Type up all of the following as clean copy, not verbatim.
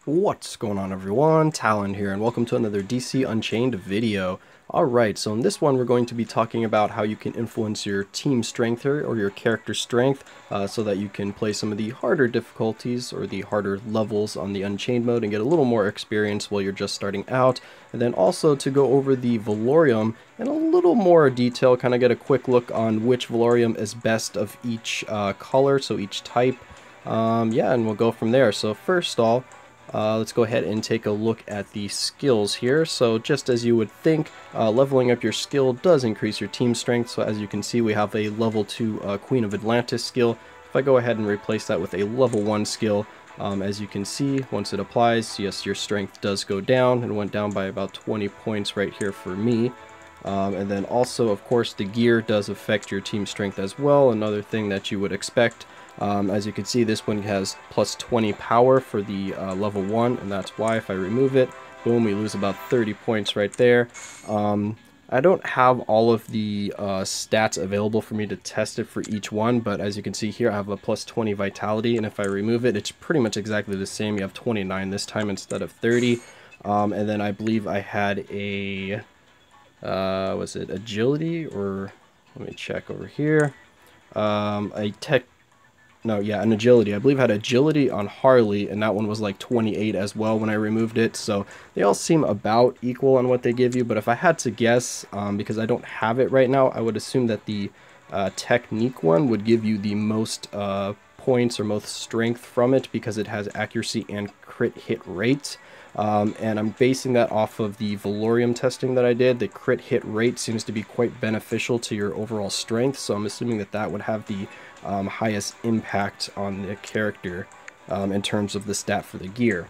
What's going on, everyone? Talen here, and welcome to another DC Unchained video. Alright, so in this one we're going to be talking about how you can influence your team strength here, or your character strength, so that you can play some of the harder difficulties or the harder levels on the Unchained mode and get a little more experience while you're just starting out. And then also to go over the Valorium in a little more detail, kind of get a quick look on which Valorium is best of each color, so each type. Yeah, and we'll go from there. So first off, let's go ahead and take a look at the skills here. So just as you would think, leveling up your skill does increase your team strength. So as you can see, we have a level 2 Queen of Atlantis skill. If I go ahead and replace that with a level 1 skill, as you can see, once it applies, yes, your strength does go down. It went down by about 20 points right here for me. And then also, of course, the gear does affect your team strength as well. Another thing that you would expect. As you can see, this one has plus 20 power for the level 1, and that's why if I remove it, boom, we lose about 30 points right there. I don't have all of the stats available for me to test it for each one, but as you can see here, I have a plus 20 vitality, and if I remove it, it's pretty much exactly the same. You have 29 this time instead of 30. And then I believe I had a, was it agility, or let me check over here. An agility. I believe I had agility on Harley, and that one was like 28 as well when I removed it. So they all seem about equal on what they give you, but if I had to guess, because I don't have it right now, I would assume that the technique one would give you the most points or most strength from it, because it has accuracy and crit hit rate. And I'm basing that off of the Valorium testing that I did. The crit hit rate seems to be quite beneficial to your overall strength, so I'm assuming that that would have the highest impact on the character in terms of the stat for the gear.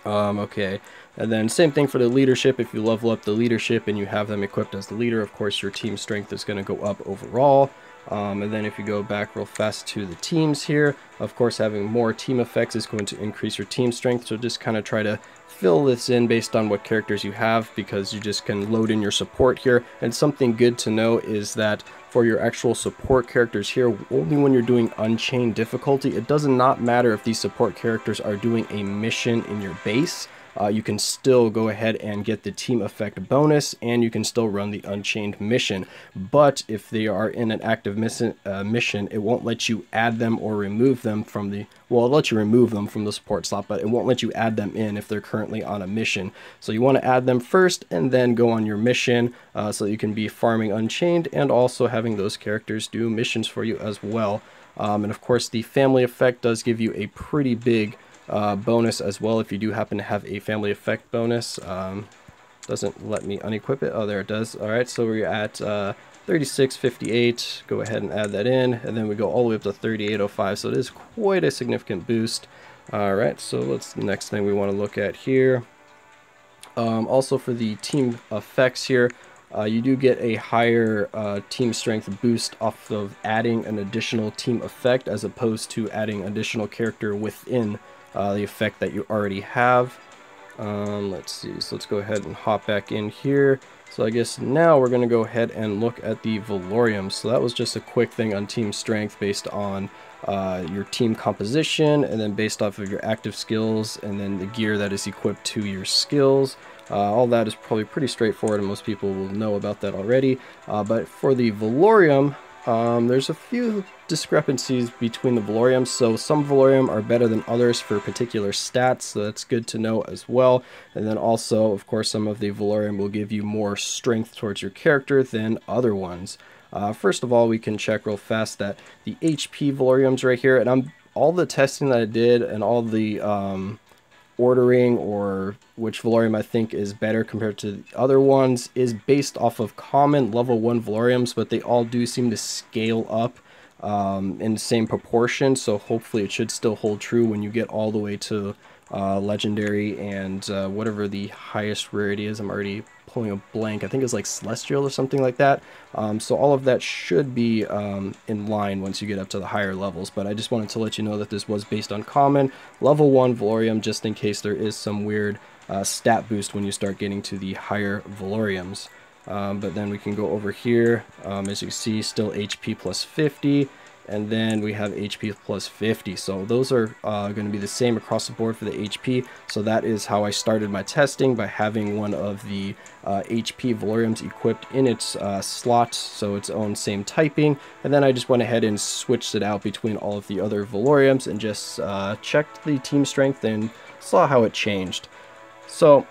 Okay, and then same thing for the leadership. If you level up the leadership and you have them equipped as the leader, of course your team strength is going to go up overall. And then if you go back real fast to the teams here, of course having more team effects is going to increase your team strength, so just kind of try to fill this in based on what characters you have, because you just can load in your support here. And something good to know is that for your actual support characters here, only when you're doing Unchained difficulty, it does not matter if these support characters are doing a mission in your base. You can still go ahead and get the team effect bonus, and you can still run the Unchained mission. But if they are in an active mission, it won't let you add them or remove them from the, well, it'll let you remove them from the support slot, but it won't let you add them in if they're currently on a mission. So you want to add them first and then go on your mission, so that you can be farming Unchained and also having those characters do missions for you as well. And of course the family effect does give you a pretty big bonus as well if you do happen to have a family effect bonus. Doesn't let me unequip it. Oh, there it does. Alright, so we're at 3658. Go ahead and add that in, and then we go all the way up to 3805, so it is quite a significant boost. Alright, so let's, the next thing we want to look at here. Also for the team effects here, you do get a higher team strength boost off of adding an additional team effect, as opposed to adding additional character within the effect that you already have. Let's see, so let's go ahead and hop back in here. So I guess now we're going to go ahead and look at the Valorium. So that was just a quick thing on team strength based on your team composition, and then based off of your active skills, and then the gear that is equipped to your skills. All that is probably pretty straightforward, and most people will know about that already. But for the Valorium, there's a few discrepancies between the Valorium. So some Valorium are better than others for particular stats, so that's good to know as well. And then also, of course, some of the Valorium will give you more strength towards your character than other ones. First of all, we can check real fast that the HP Valoriums right here, and all the testing that I did and all the ordering or which Valorium I think is better compared to the other ones is based off of common level 1 Valoriums, but they all do seem to scale up in the same proportion, so hopefully it should still hold true when you get all the way to legendary and whatever the highest rarity is. I'm already pulling a blank. I think it's like celestial or something like that. So all of that should be in line once you get up to the higher levels, but I just wanted to let you know that this was based on common level 1 Valorium, just in case there is some weird stat boost when you start getting to the higher Valoriums. But then we can go over here. As you see, still HP plus 50, and then we have HP plus 50. So those are going to be the same across the board for the HP. So that is how I started my testing, by having one of the HP Valoriums equipped in its slot, so its own same typing, and then I just went ahead and switched it out between all of the other Valoriums and just checked the team strength and saw how it changed. So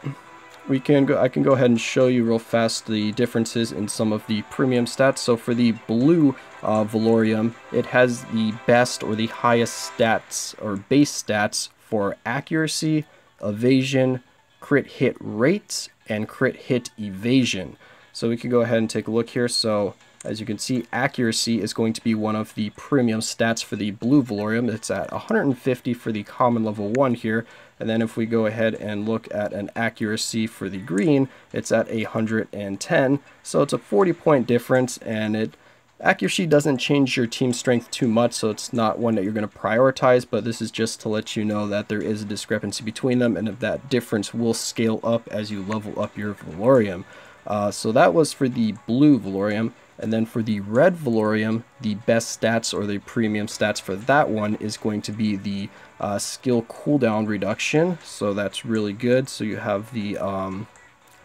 I can go ahead and show you real fast the differences in some of the premium stats. So for the blue Valorium, it has the best or the highest stats or base stats for accuracy, evasion, crit hit rates, and crit hit evasion. So we can go ahead and take a look here. So as you can see, accuracy is going to be one of the premium stats for the blue Valorium. It's at 150 for the common level 1 here. And then if we go ahead and look at an accuracy for the green, it's at 110. So it's a 40-point difference, and accuracy doesn't change your team strength too much, so it's not one that you're going to prioritize, but this is just to let you know that there is a discrepancy between them, and if that difference will scale up as you level up your Valorium. So that was for the blue Valorium. And then for the red Valorium, the best stats or the premium stats for that one is going to be the skill cooldown reduction. So that's really good. So you have the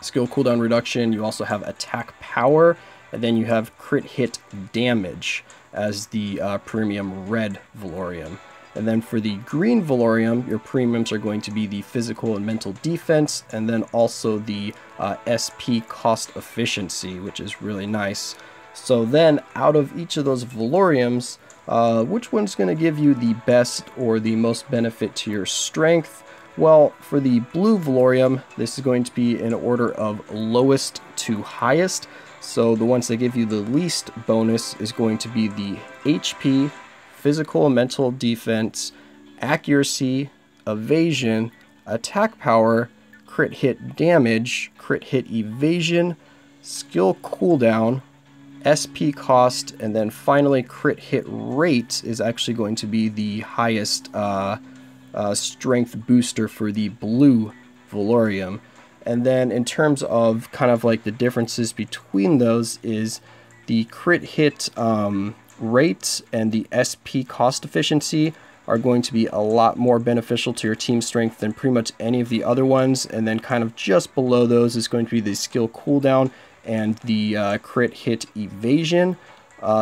skill cooldown reduction, you also have attack power, and then you have crit hit damage as the premium red Valorium. And then for the green Valorium, your premiums are going to be the physical and mental defense, and then also the SP cost efficiency, which is really nice. So then out of each of those Valoriums, which one's going to give you the best or the most benefit to your strength? Well, for the blue Valorium, this is going to be in order of lowest to highest. So the ones that give you the least bonus is going to be the HP, physical and mental defense, accuracy, evasion, attack power, crit hit damage, crit hit evasion, skill cooldown, SP cost, and then finally crit hit rate is actually going to be the highest strength booster for the blue Valorium. And then in terms of kind of like the differences between those is the crit hit rate and the SP cost efficiency are going to be a lot more beneficial to your team strength than pretty much any of the other ones. And then kind of just below those is going to be the skill cooldown and the crit hit evasion.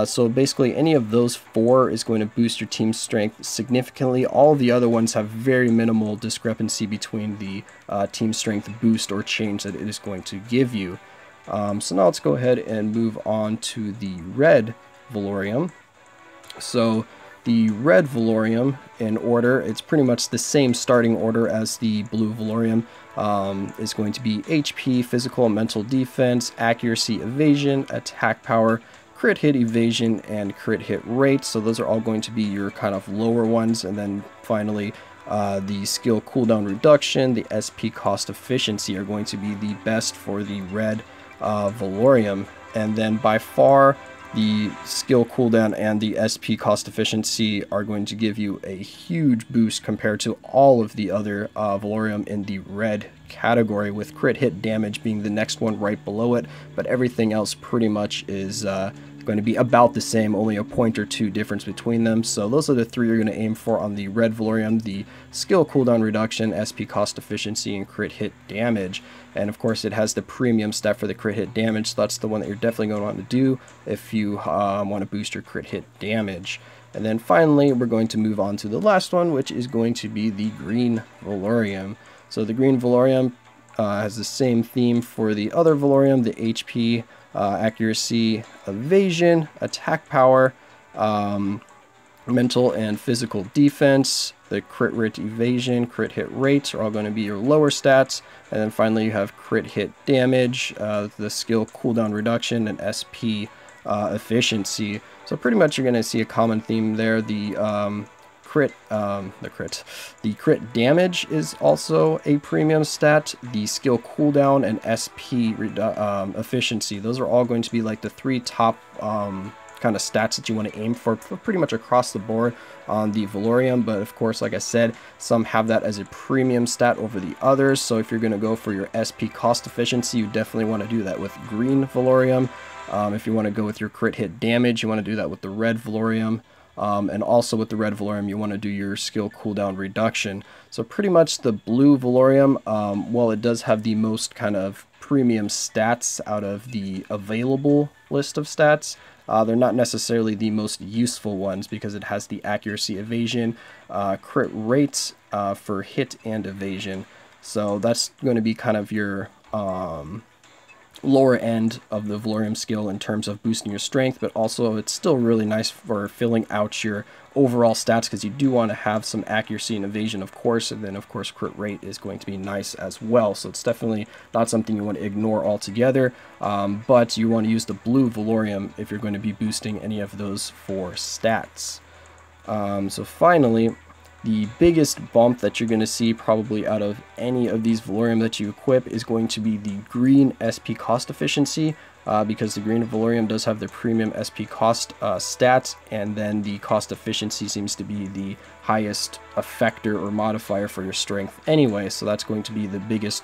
So basically any of those four is going to boost your team strength significantly. All the other ones have very minimal discrepancy between the team strength boost or change that it is going to give you. So now let's go ahead and move on to the red Valorium. So the red Valorium in order, it's pretty much the same starting order as the blue Valorium. Is going to be HP, physical and mental defense, accuracy, evasion, attack power, crit hit evasion, and crit hit rate. So those are all going to be your kind of lower ones. And then finally the skill cooldown reduction, the SP cost efficiency are going to be the best for the red Valorium. And then by far the skill cooldown and the SP cost efficiency are going to give you a huge boost compared to all of the other Valorium in the red category, with crit hit damage being the next one right below it. But everything else pretty much is going to be about the same, only a point or two difference between them. So those are the three you're going to aim for on the red Valorium: the skill cooldown reduction, SP cost efficiency, and crit hit damage. And of course it has the premium stat for the crit hit damage, so that's the one that you're definitely going to want to do if you want to boost your crit hit damage. And then finally we're going to move on to the last one, which is going to be the green Valorium. So the green Valorium has the same theme for the other Valorium: the HP, accuracy, evasion, attack power, mental and physical defense. The crit rate evasion, crit hit rates are all going to be your lower stats. And then finally you have crit hit damage, the skill cooldown reduction, and SP efficiency. So pretty much you're going to see a common theme there. The crit damage is also a premium stat. The skill cooldown and SP efficiency, those are all going to be like the three top kind of stats that you want to aim for pretty much across the board on the Valorium. But of course, like I said, some have that as a premium stat over the others. So if you're going to go for your SP cost efficiency, you definitely want to do that with green Valorium. If you want to go with your crit hit damage, you want to do that with the red Valorium. And also with the red Valorium, you want to do your skill cooldown reduction. So pretty much the blue Valorium, while it does have the most kind of premium stats out of the available list of stats, they're not necessarily the most useful ones because it has the accuracy, evasion, crit rate for hit and evasion. So that's going to be kind of your lower end of the Valorium skill in terms of boosting your strength, but also it's still really nice for filling out your overall stats because you do want to have some accuracy and evasion, of course, and then of course crit rate is going to be nice as well. So it's definitely not something you want to ignore altogether, but you want to use the blue Valorium if you're going to be boosting any of those 4 stats. So finally, the biggest bump that you're going to see probably out of any of these Valorium that you equip is going to be the green SP cost efficiency, because the green Valorium does have the premium SP cost stats, and then the cost efficiency seems to be the highest effector or modifier for your strength anyway, so that's going to be the biggest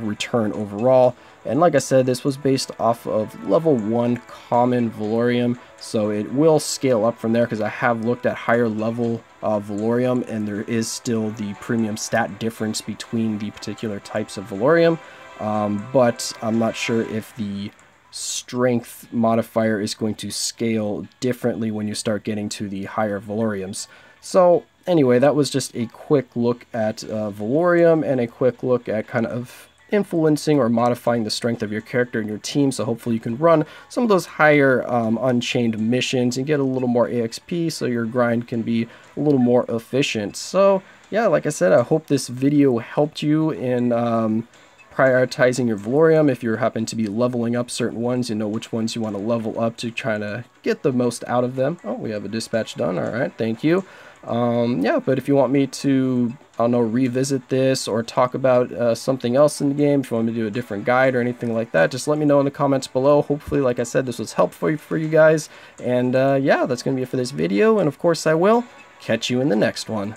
return overall. And like I said, this was based off of level 1 common Valorium, so it will scale up from there because I have looked at higher level Valorium, and there is still the premium stat difference between the particular types of Valorium, but I'm not sure if the strength modifier is going to scale differently when you start getting to the higher Valoriums. So anyway, that was just a quick look at Valorium and a quick look at kind of influencing or modifying the strength of your character and your team, so hopefully you can run some of those higher Unchained missions and get a little more EXP so your grind can be a little more efficient. So yeah, like I said, I hope this video helped you in prioritizing your Valorium. If you happen to be leveling up certain ones, you know which ones you want to level up to try to get the most out of them. Oh, we have a dispatch done. All right, thank you. Yeah, but if you want me to, I don't know, revisit this or talk about something else in the game, if you want me to do a different guide or anything like that, just let me know in the comments below. Hopefully, like I said, this was helpful for you guys. And yeah, that's going to be it for this video. And of course, I will catch you in the next one.